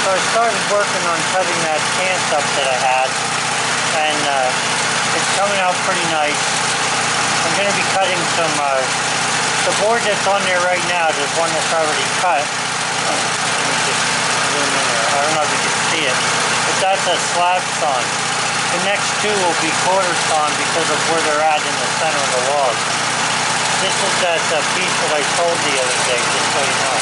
So I started working on cutting that cant up that I had, and it's coming out pretty nice. I'm going to be cutting some, the board that's on there right now, there's one that's already cut. Let me just zoom in there. I don't know if you can see it, but that's a slab sawn. The next two will be quarter sawn because of where they're at in the center of the log. This is that piece that I sold the other day, just so you know.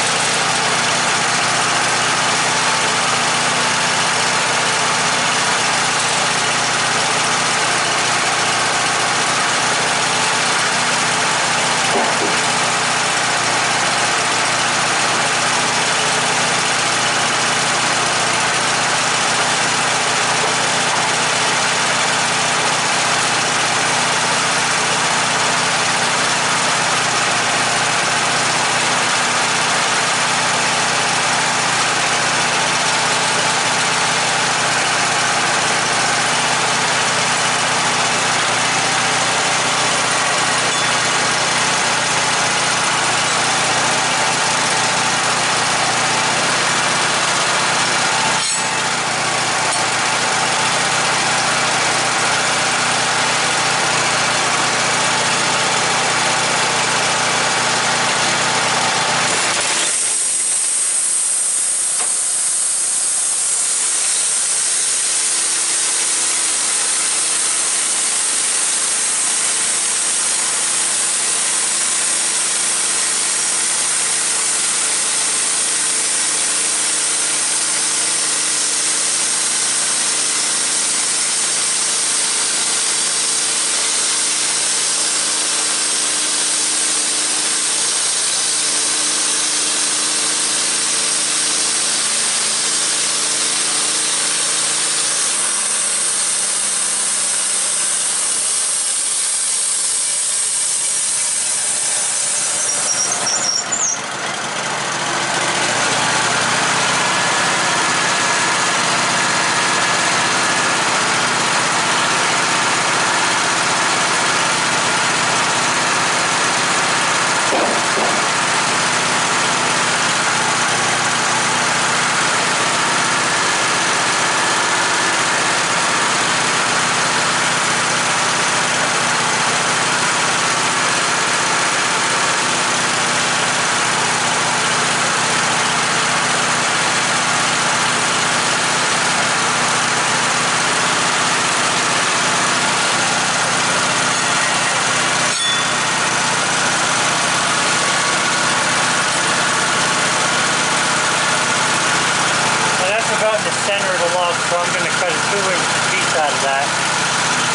The center of the log, so I'm going to cut a 2-inch piece out of that.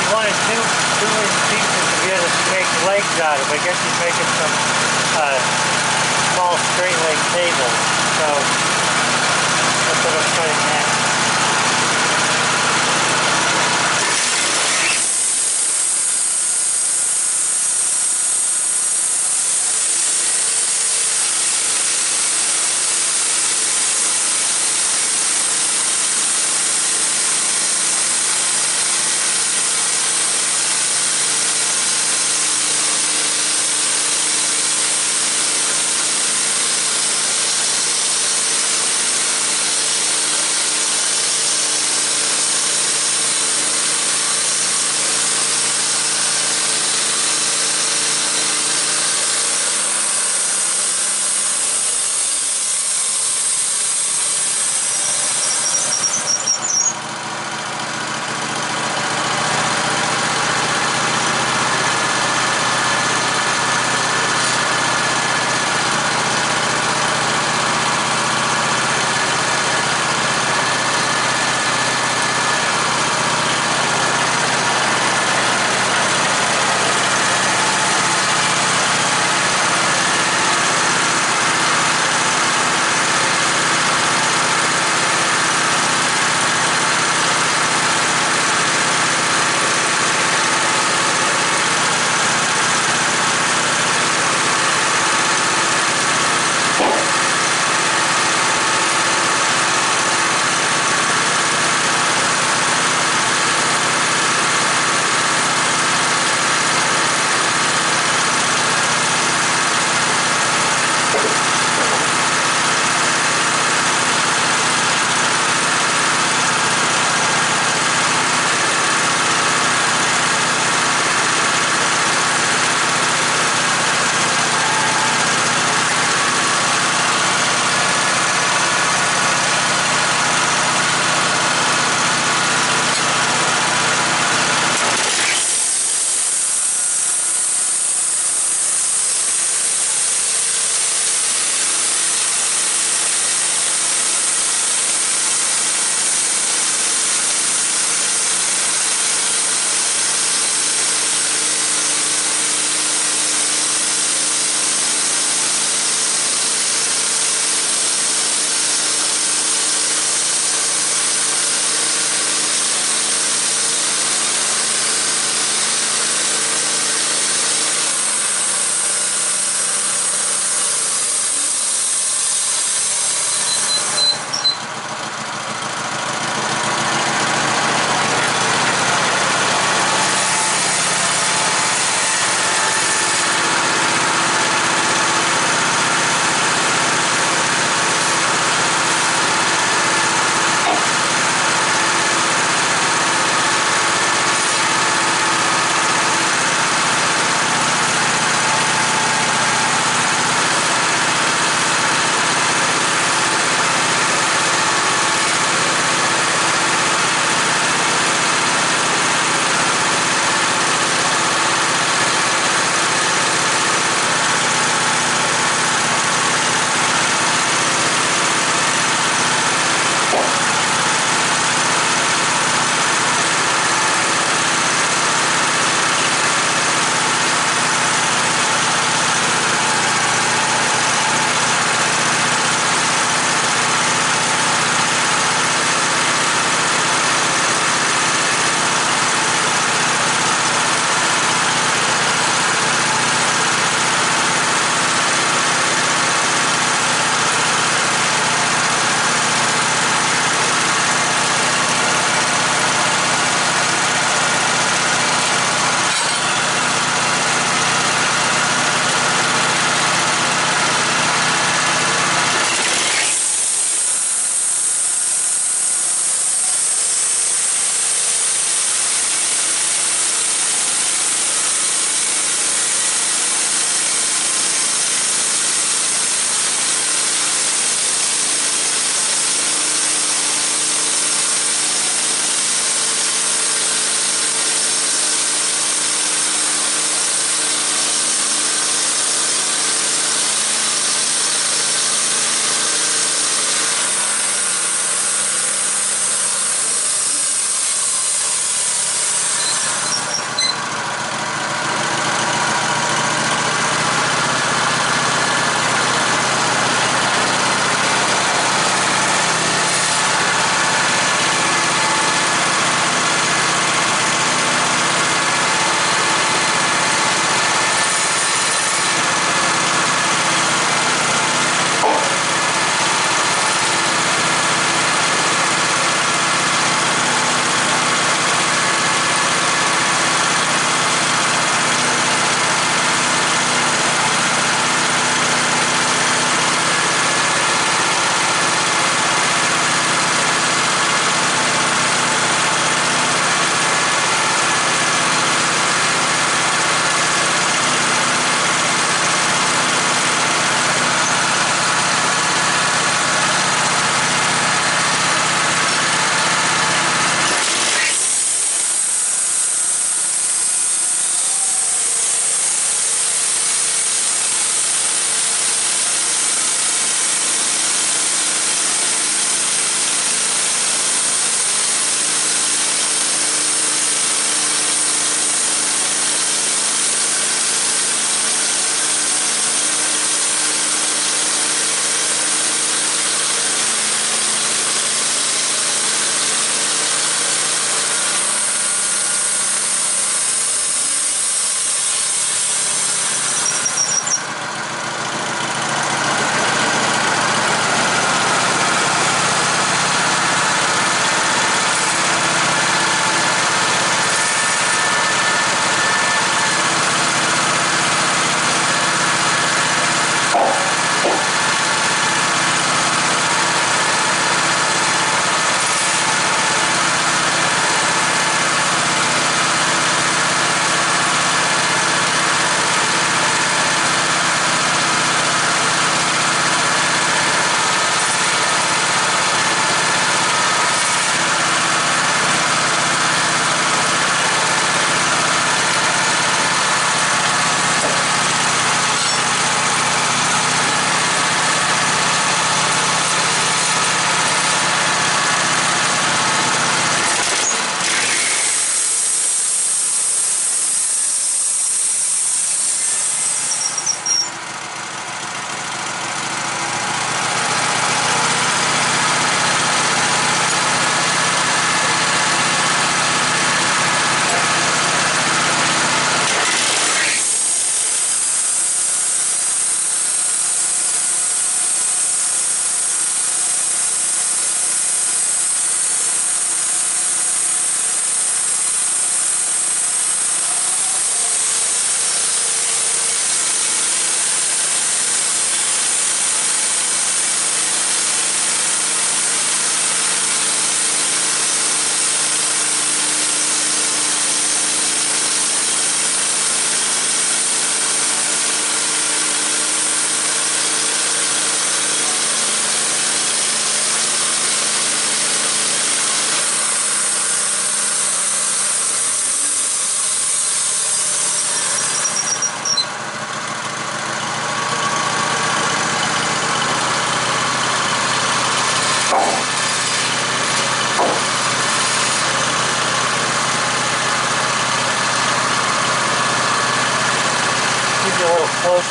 He wanted two-inch pieces to be able to make legs out of. I guess he's making some small straight leg tables, so that's what I'm cutting next.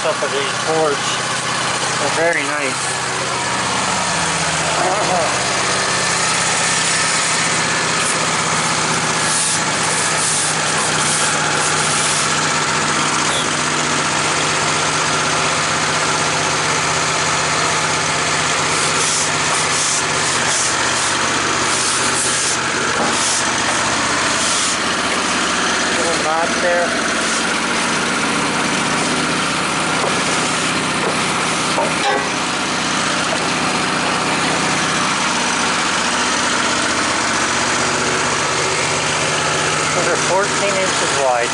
close-up of these boards. They're very nice. Little knot there. Those are 14 inches wide.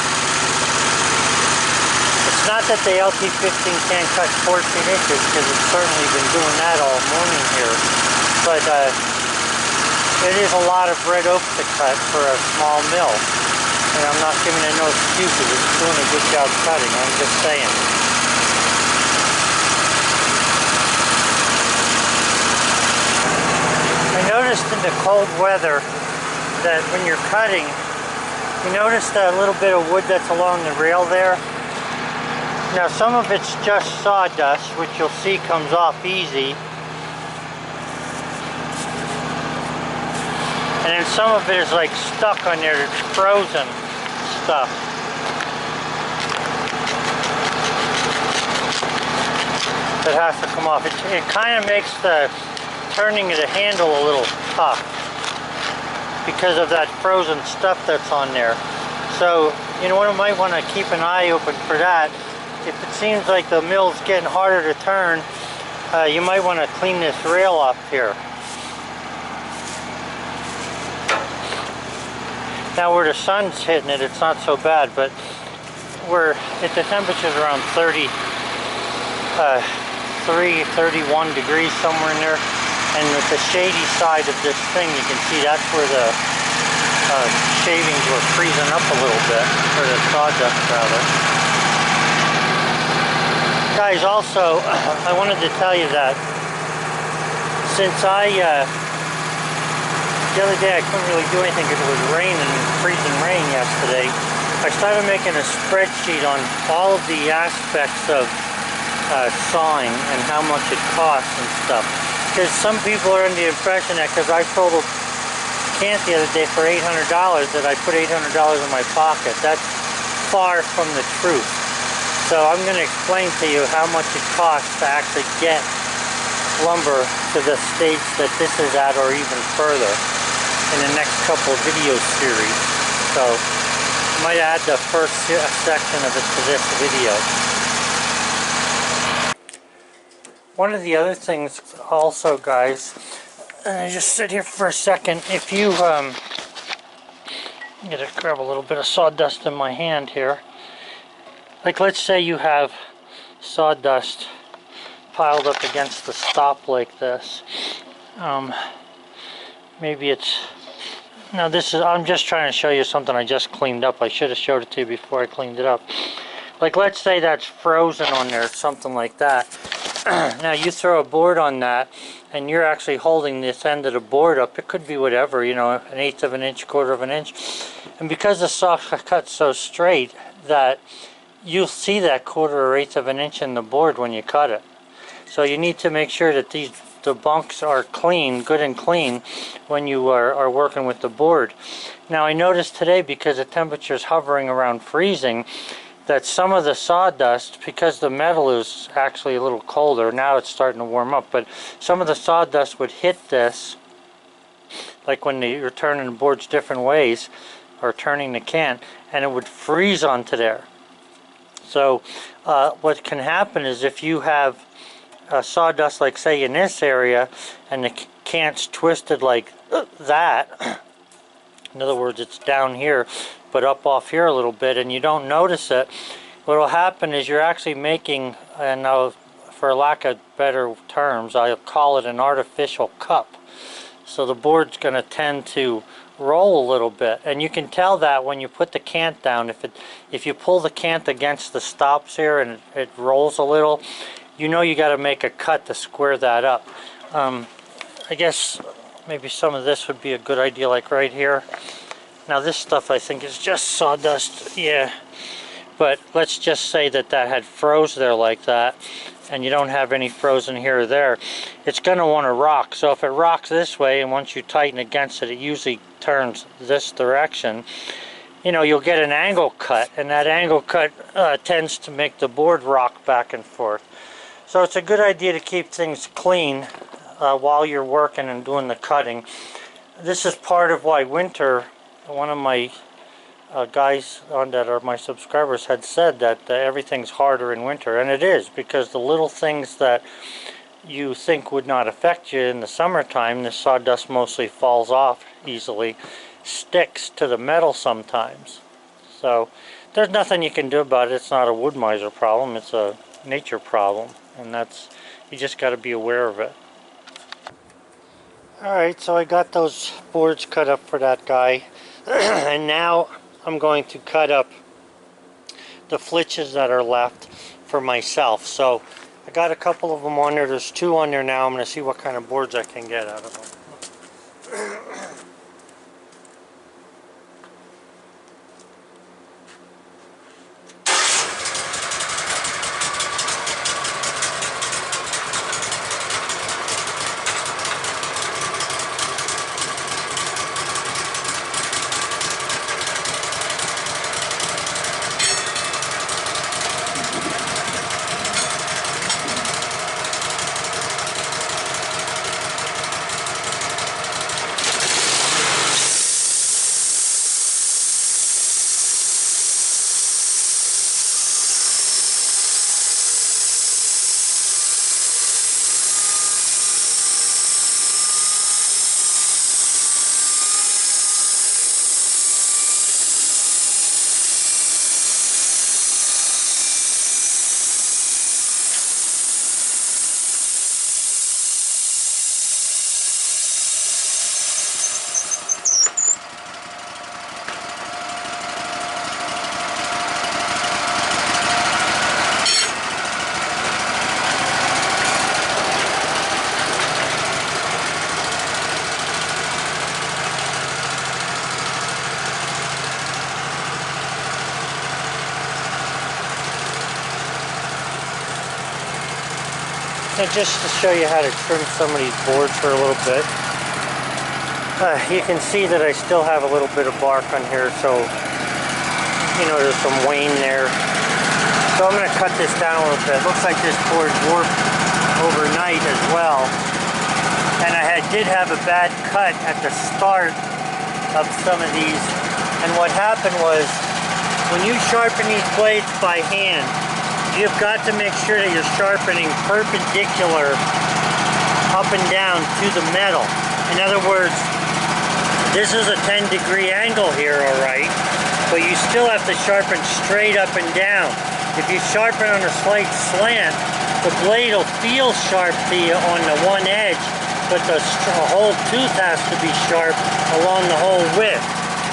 It's not that the LT15 can't cut 14 inches, because it's certainly been doing that all morning here. But it is a lot of red oak to cut for a small mill. And I'm not giving it no excuses. It's doing a good job cutting. I'm just saying. I noticed in the cold weather that when you're cutting, you notice that little bit of wood that's along the rail there. Now some of it's just sawdust, which you'll see comes off easy. And then some of it is like stuck on there, it's frozen stuff. That has to come off. It kind of makes the turning of the handle a little tough because of that frozen stuff that's on there. So, you know what, I might want to keep an eye open for that. If it seems like the mill's getting harder to turn, you might want to clean this rail up here. Now where the sun's hitting it, it's not so bad, but at the temperature's around 31 degrees, somewhere in there. And with the shady side of this thing, you can see that's where the shavings were freezing up a little bit, or the sawdust rather. Guys, also, I wanted to tell you that since the other day I couldn't really do anything because it was raining, freezing rain yesterday, I started making a spreadsheet on all of the aspects of sawing and how much it costs and stuff. Because some people are under the impression that because I sold a cant the other day for $800 that I put $800 in my pocket. That's far from the truth. So I'm going to explain to you how much it costs to actually get lumber to the stage that this is at, or even further, in the next couple of video series. So I might add the first section of it to this video. One of the other things also, guys, just sit here for a second. If you, I'm going to grab a little bit of sawdust in my hand here. Like, let's say you have sawdust piled up against the stop like this. Maybe it's, now this is, I'm just trying to show you something I just cleaned up. I should have showed it to you before I cleaned it up. Like, let's say that's frozen on there, something like that. Now you throw a board on that and you're actually holding this end of the board up. It could be whatever, you know, 1/8 of an inch, 1/4 of an inch. And because the saw cuts so straight that you'll see that 1/4 or 1/8 of an inch in the board when you cut it. So you need to make sure that the bunks are clean, good and clean, when you are working with the board. Now I noticed today, because the temperature is hovering around freezing, that some of the sawdust, because the metal is actually a little colder, now it's starting to warm up, but some of the sawdust would hit this, like when you're turning the boards different ways, or turning the cant, and it would freeze onto there. So what can happen is if you have sawdust, like say in this area, and the cant's twisted like that, in other words it's down here but up off here a little bit, and you don't notice it, what will happen is you're actually making, and for lack of better terms, I'll call it an artificial cup. So the board's going to tend to roll a little bit, and you can tell that when you put the cant down. If you pull the cant against the stops here and it rolls a little, you know you got to make a cut to square that up. I guess maybe some of this would be a good idea, like right here. Now this stuff I think is just sawdust, yeah, But let's just say that that had froze there like that, and you don't have any frozen here or there. It's going to want to rock. So if it rocks this way, and once you tighten against it, it usually turns this direction, you know, you'll get an angle cut, and that angle cut tends to make the board rock back and forth. So it's a good idea to keep things clean while you're working and doing the cutting. This is part of why winter, one of my guys on that are my subscribers had said that everything's harder in winter, and it is, because the little things that you think would not affect you in the summertime, the sawdust mostly falls off easily, sticks to the metal sometimes. So there's nothing you can do about it. It's not a Woodmizer problem, it's a nature problem, and that's, you just got to be aware of it. Alright, so I got those boards cut up for that guy and now I'm going to cut up the flitches that are left for myself. So I got a couple of them on there. There's 2 on there now. I'm going to see what kind of boards I can get out of them. So just to show you how to trim some of these boards for a little bit. You can see that I still have a little bit of bark on here, so you know there's some wane there. So I'm going to cut this down a little bit. Looks like this board warped overnight as well. And I did have a bad cut at the start of some of these. And what happened was, when you sharpen these blades by hand, you've got to make sure that you're sharpening perpendicular up and down to the metal. In other words, this is a 10-degree angle here, alright, but you still have to sharpen straight up and down. If you sharpen on a slight slant, the blade will feel sharp to you on the one edge, but the whole tooth has to be sharp along the whole width.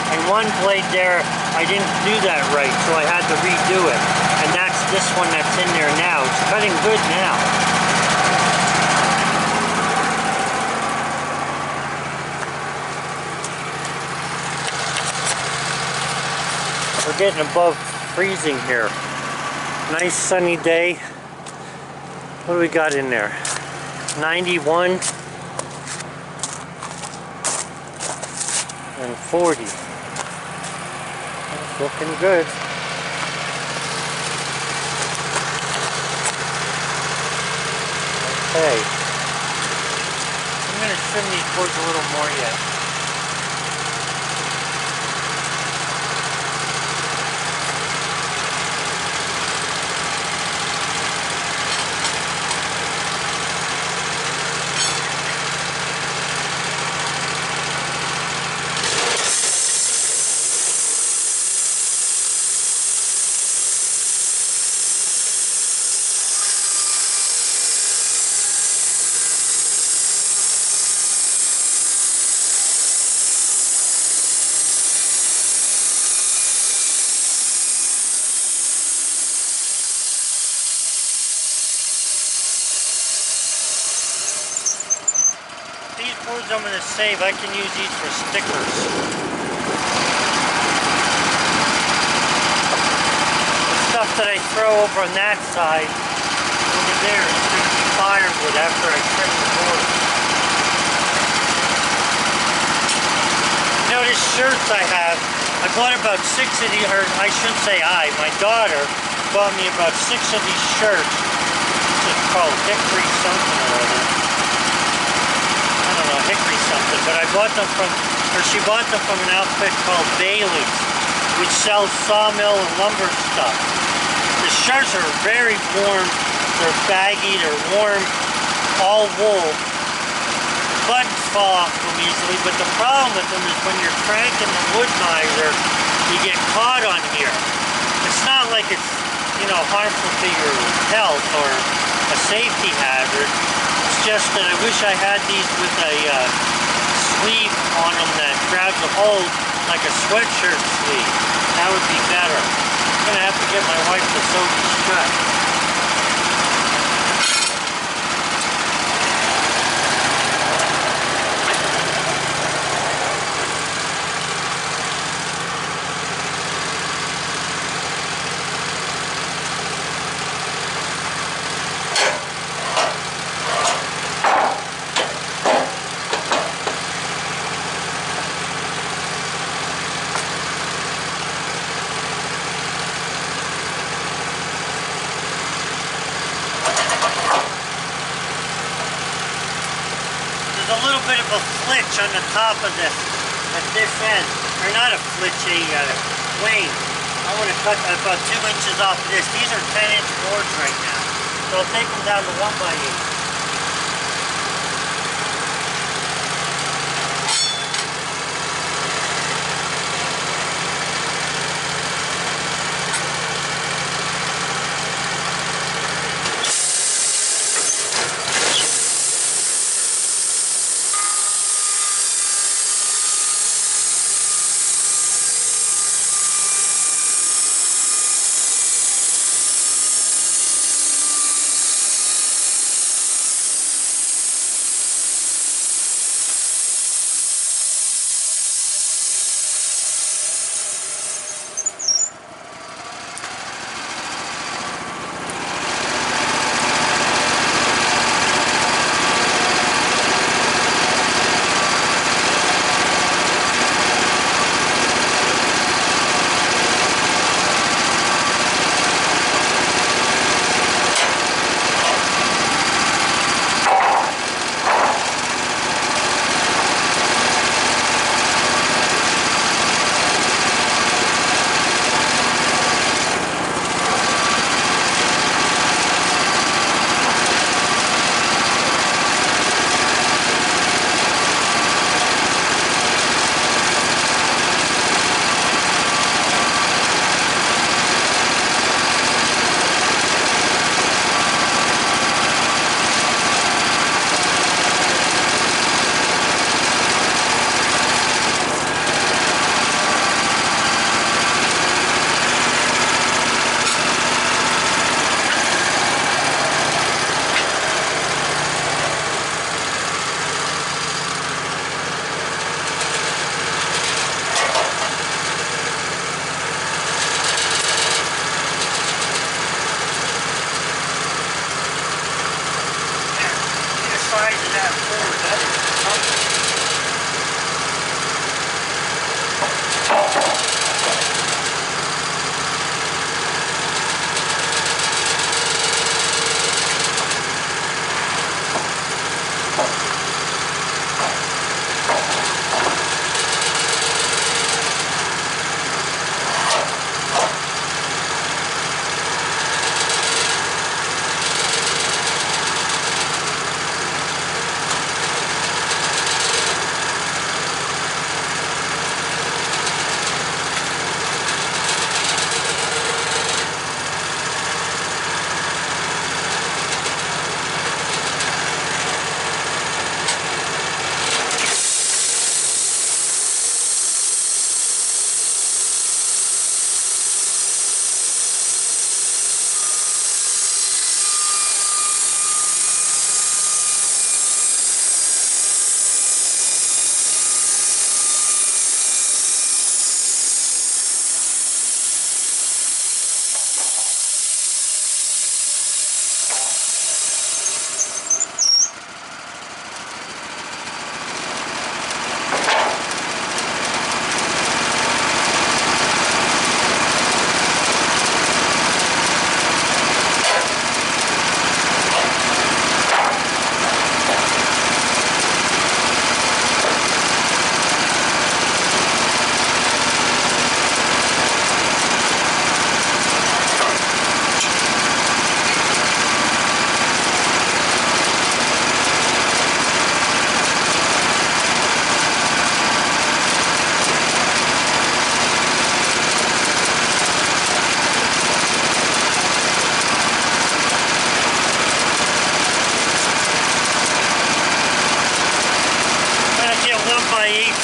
And one blade there, I didn't do that right, so I had to redo it. And that's this one that's in there now. It's cutting good now. We're getting above freezing here. Nice sunny day. What do we got in there? 91 and 40. That's looking good. Okay. I'm going to trim these boards a little more yet. These boards I'm going to save. I can use these for stickers. stuff that I throw over on that side, over there, is going to be firewood after I trim the board. You know, these shirts I have, I bought about 6 of these, or I shouldn't say my daughter bought me about 6 of these shirts. It's called Hickory something or other. I don't know, Hickory something, but I bought them from, or she bought them from an outfit called Bailey's, which sells sawmill and lumber stuff. The shirts are very warm, they're baggy, they're warm, all wool. Buttons fall off them easily, but the problem with them is when you're cranking the Woodmizer, you get caught on here. It's not like it's, you know, harmful to your health or a safety hazard. It's just that I wish I had these with a sleeve on them that grabs a hold like a sweatshirt sleeve. That would be better. I'm gonna have to get my wife to sew these shut. There's a little bit of a flitch on the top of this, at this end. Or not a flitch, a wing. I want to cut about 2 inches off of this. These are 10-inch boards right now. So I'll take them down to 1x8.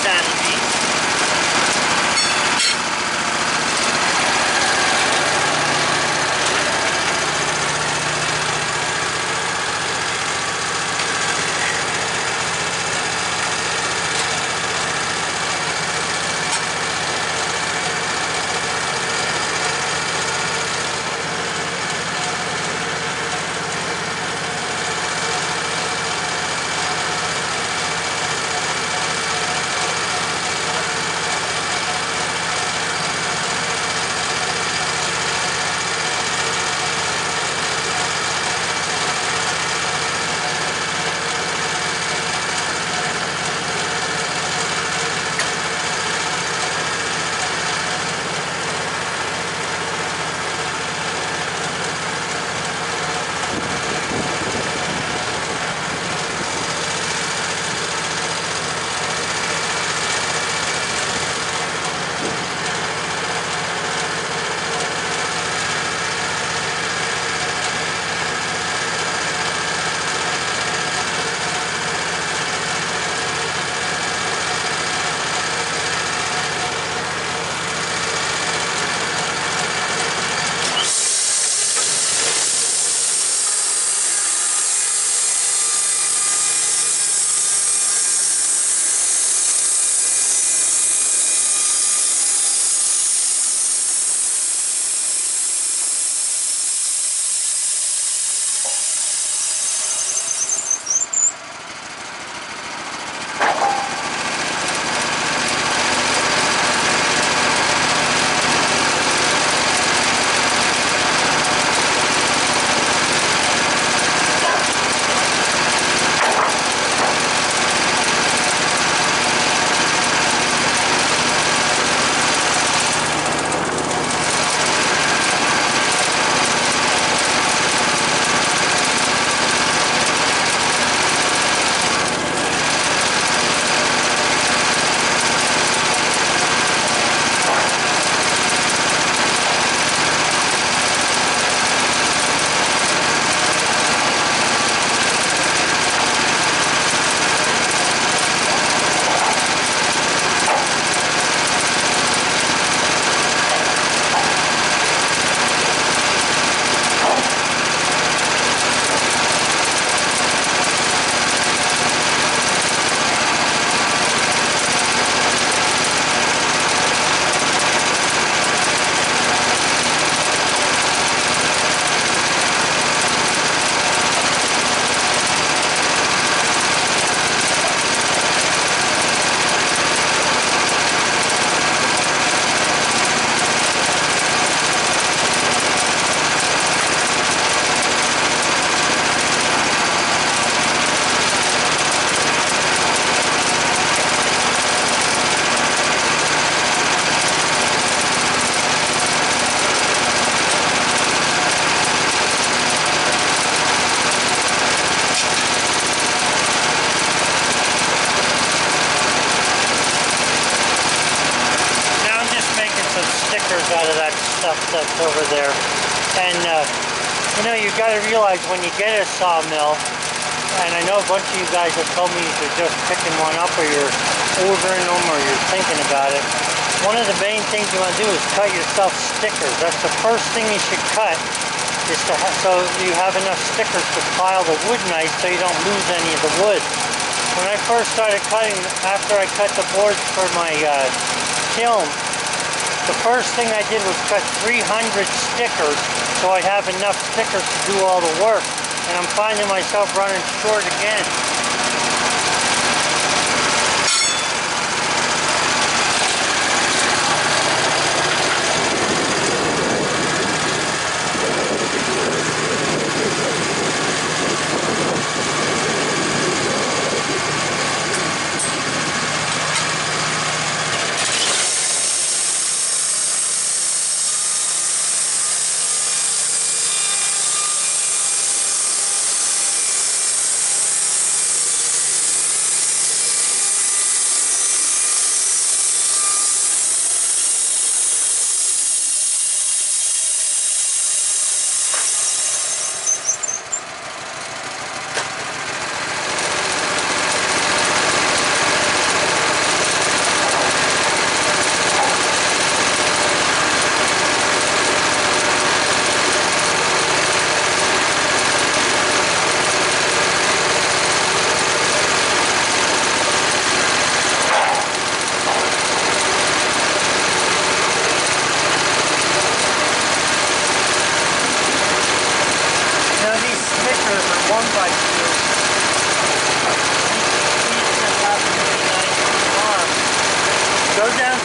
sanity. Out of that stuff that's over there. And you know, you got to realize when you get a sawmill, and I know a bunch of you guys have told me you're just picking one up, or you're ordering them, or you're thinking about it. One of the main things you want to do is cut yourself stickers. That's the first thing you should cut, is to so you have enough stickers to file the wood nice, so you don't lose any of the wood. When I first started cutting, after I cut the boards for my kiln, the first thing I did was cut 300 stickers so I'd have enough stickers to do all the work. And I'm finding myself running short again.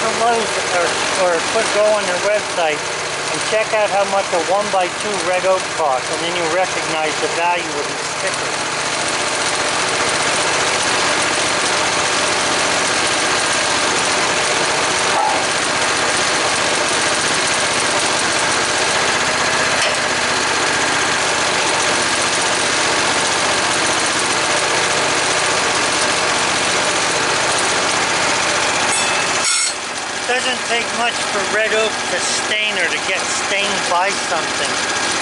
from Lowe's or go on their website and check out how much a 1x2 red oak costs, and then you'll recognize the value of these stickers. It doesn't take much for red oak to stain or to get stained by something.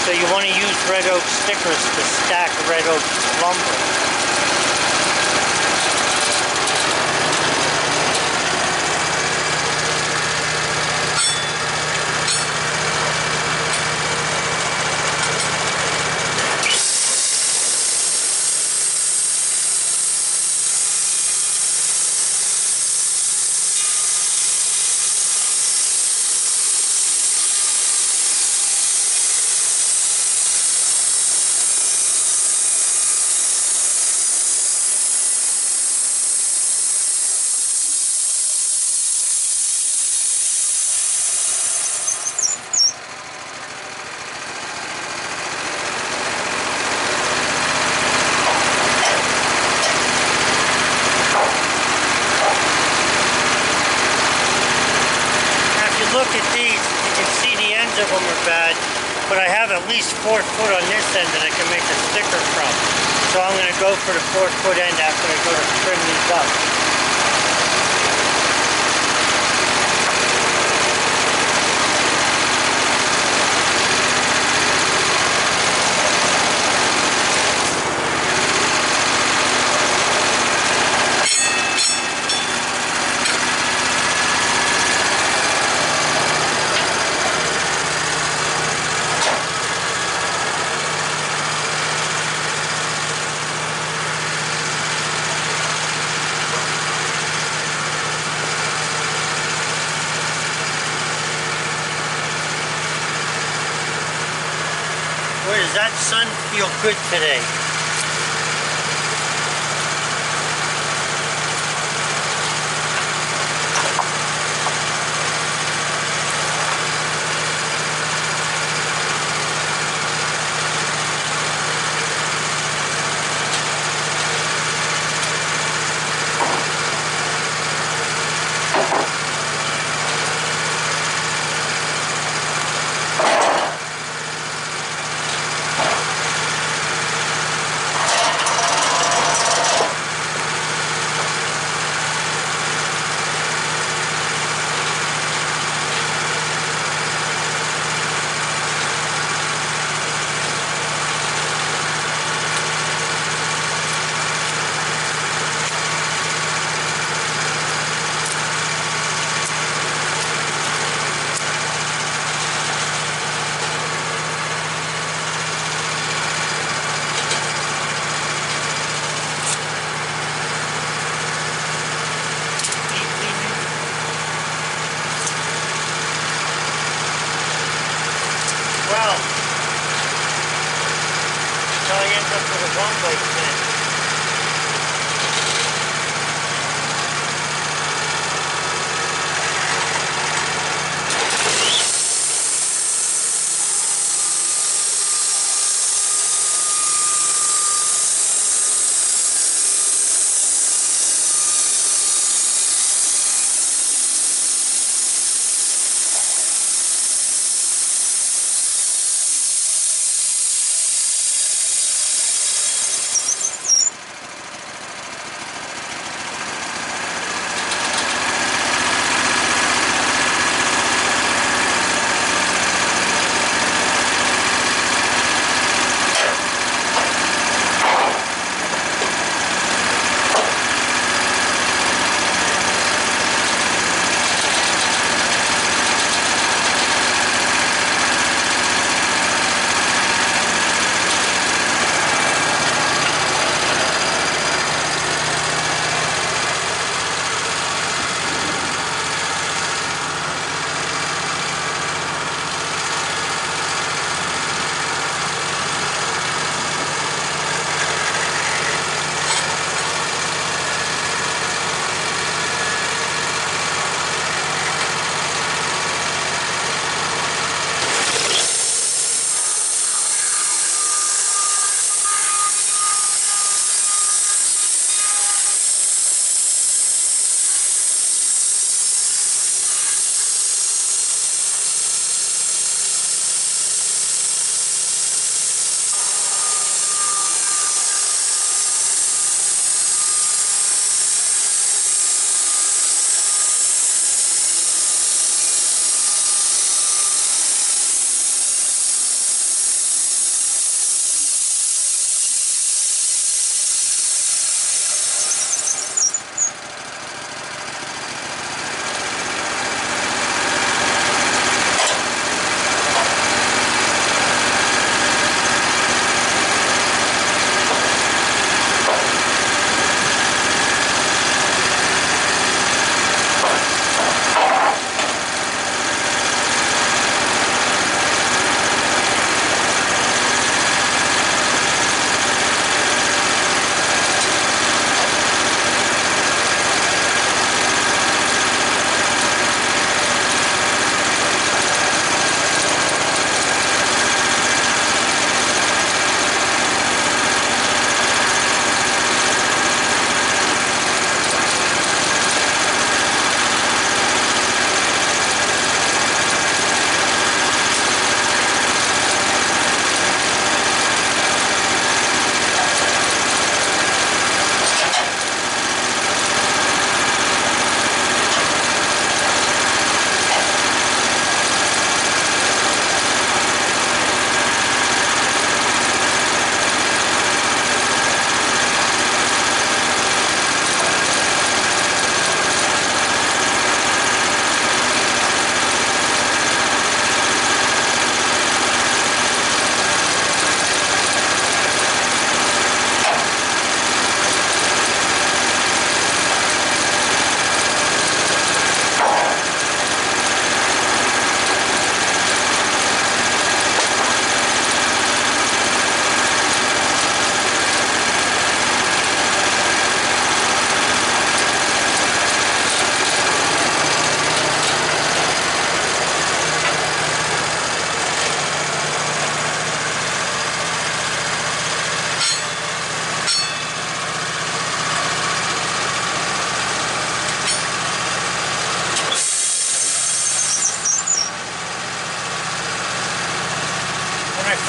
So you want to use red oak stickers to stack red oak lumber. Look at these, you can see the ends of them are bad, but I have at least 4 foot on this end that I can make a sticker from. So I'm going to go for the 4 foot end after I go to trim these up. Boy, does that sun feel good today.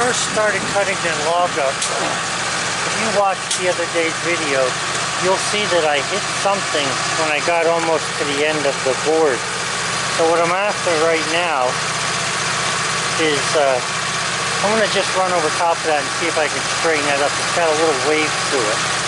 first started cutting the log up, if you watched the other day's video, you'll see that I hit something when I got almost to the end of the board. So what I'm after right now is I'm going to just run over top of that and see if I can straighten that up. It's got a little wave to it.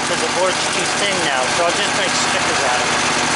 because the board's too thin now, so I'll just make stickers out of it.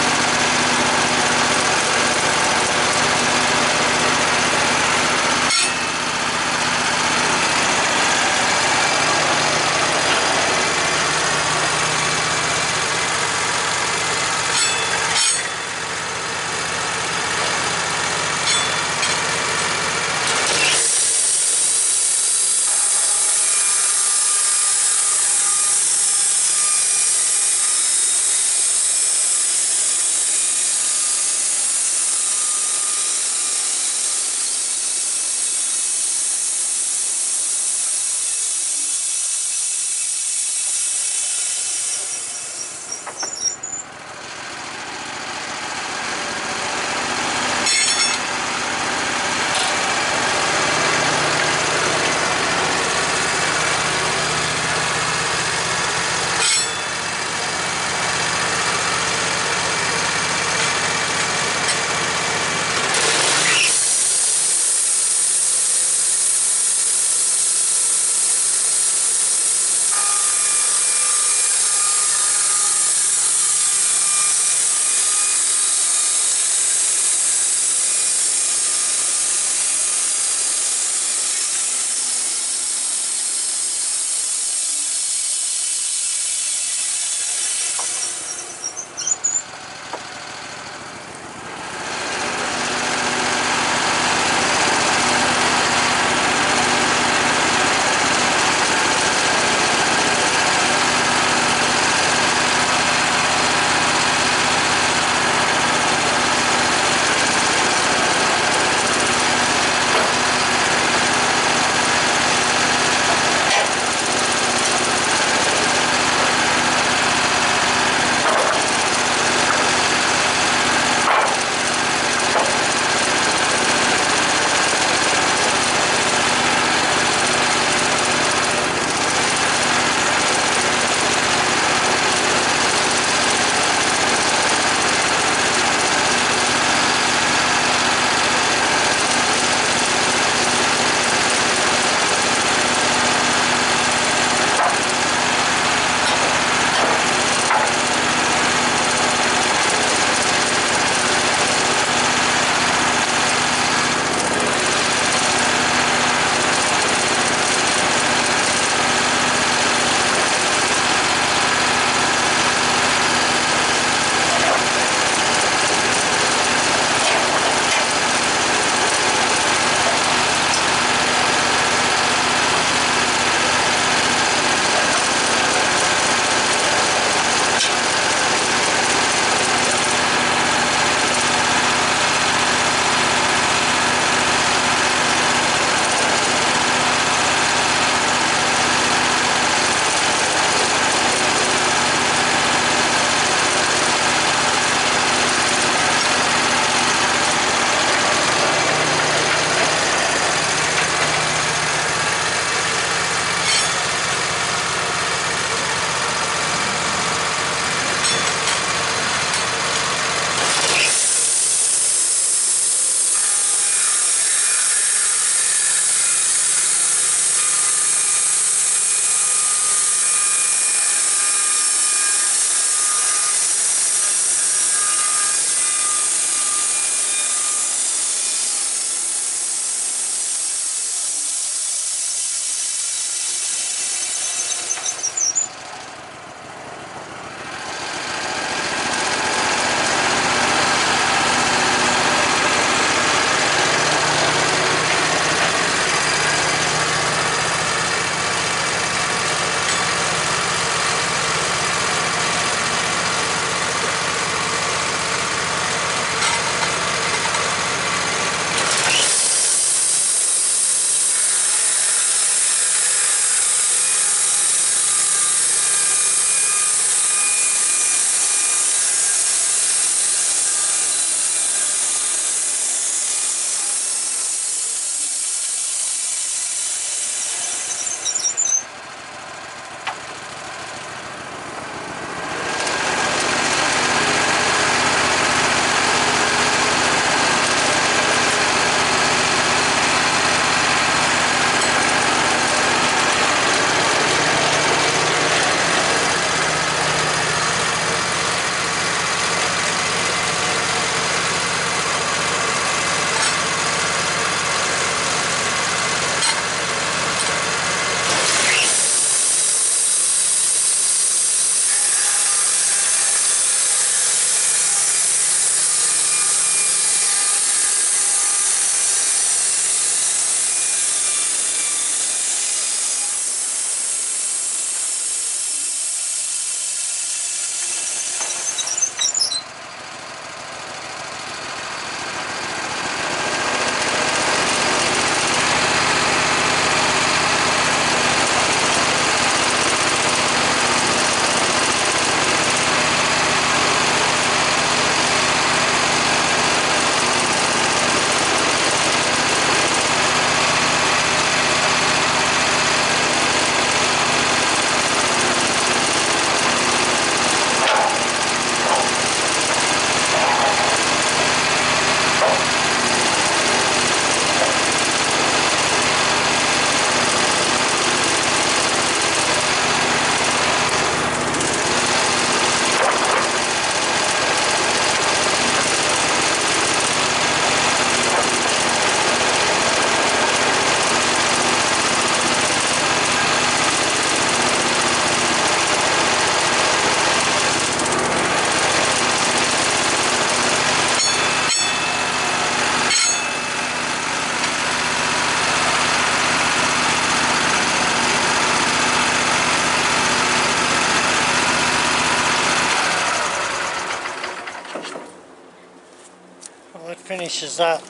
finishes that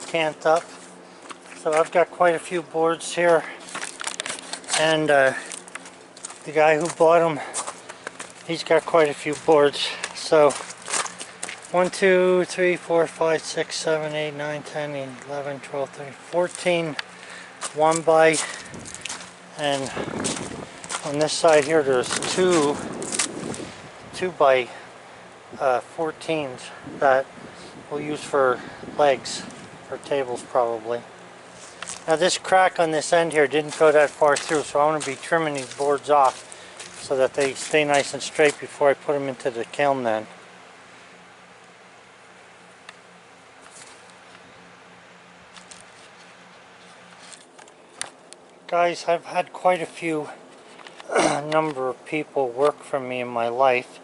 cant up. So I've got quite a few boards here, and the guy who bought them, he's got quite a few boards. So 1, 2, 3, 4, 5, 6, 7, 8, 9, 10, 11, 12, 13, 14 1 by, and on this side here there's two 2 by 14s that we'll use for legs, for tables probably. Now this crack on this end here didn't go that far through, so I'm going to be trimming these boards off so that they stay nice and straight before I put them into the kiln then. Guys, I've had quite a few number of people work for me in my life,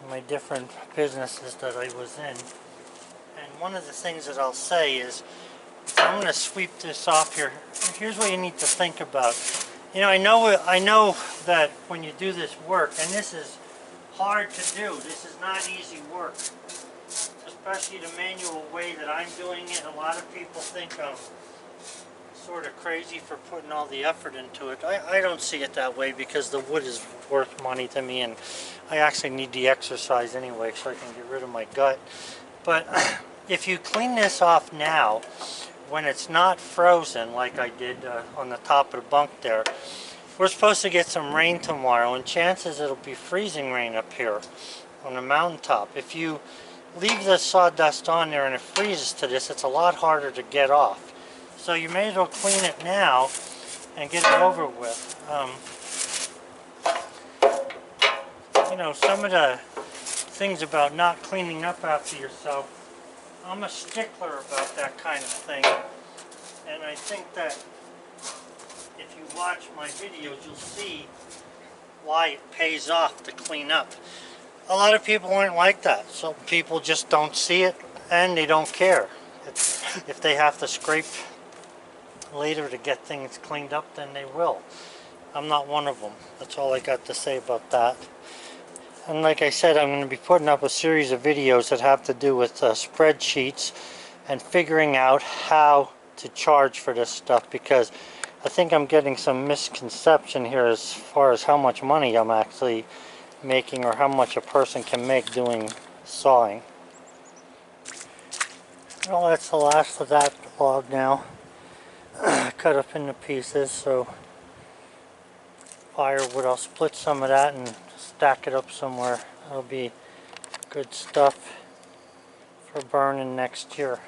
in my different businesses that I was in. And one of the things that I'll say is, I'm going to sweep this off here. Here's what you need to think about. You know, I know that when you do this work, and this is hard to do, this is not easy work. Especially the manual way that I'm doing it. A lot of people think I'm sort of crazy for putting all the effort into it. I don't see it that way, because the wood is worth money to me, and I actually need the exercise anyway so I can get rid of my gut. But if you clean this off now, when it's not frozen like I did on the top of the bunk there, we're supposed to get some rain tomorrow, and chances it'll be freezing rain up here on the mountaintop. If you leave the sawdust on there and it freezes to this, it's a lot harder to get off. So you may as well clean it now and get it over with. You know, some of the things about not cleaning up after yourself, I'm a stickler about that kind of thing. And I think that if you watch my videos, you'll see why it pays off to clean up. A lot of people aren't like that. Some people just don't see it and they don't care. If they have to scrape later to get things cleaned up, then they will. I'm not one of them. That's all I got to say about that. And like I said, I'm going to be putting up a series of videos that have to do with spreadsheets and figuring out how to charge for this stuff, because I think I'm getting some misconception here as far as how much money I'm actually making, or how much a person can make doing sawing. Well, that's the last of that log now. Cut up into pieces, so firewood, I'll split some of that and stack it up somewhere. That'll be good stuff for burning next year.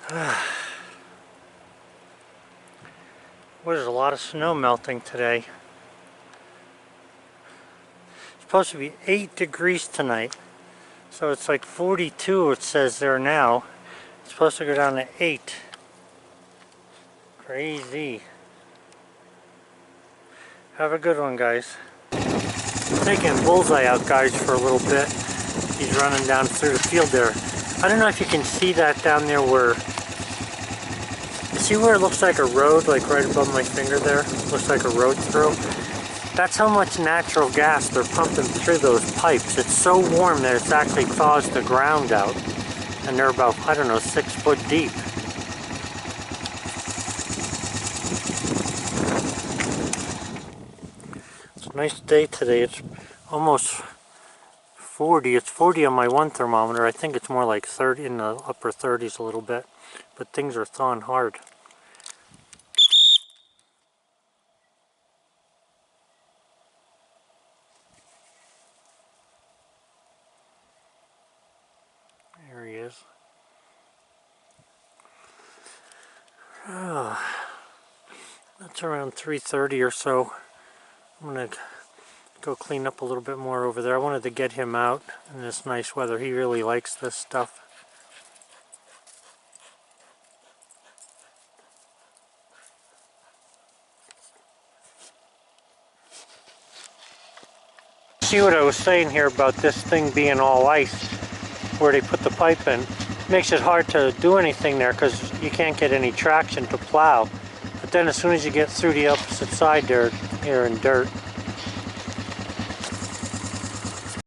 Well, there's a lot of snow melting today. It's supposed to be 8 degrees tonight, so it's like 42 it says there now. It's supposed to go down to 8. Crazy. Have a good one, guys. Taking Bullseye out, guys, for a little bit. He's running down through the field there. I don't know if you can see that down there where... See where it looks like a road, like right above my finger there? Looks like a road through. That's how much natural gas they're pumping through those pipes. It's so warm that it's actually thaws the ground out. And they're about, I don't know, 6 foot deep. Nice day today. It's almost 40. It's 40 on my one thermometer. I think it's more like 30, in the upper 30s a little bit. But things are thawing hard. There he is. That's around 3:30 or so. I'm going to go clean up a little bit more over there. I wanted to get him out in this nice weather. He really likes this stuff. See what I was saying here about this thing being all ice, where they put the pipe in. It makes it hard to do anything there because you can't get any traction to plow. But then as soon as you get through the opposite side there, you're in dirt.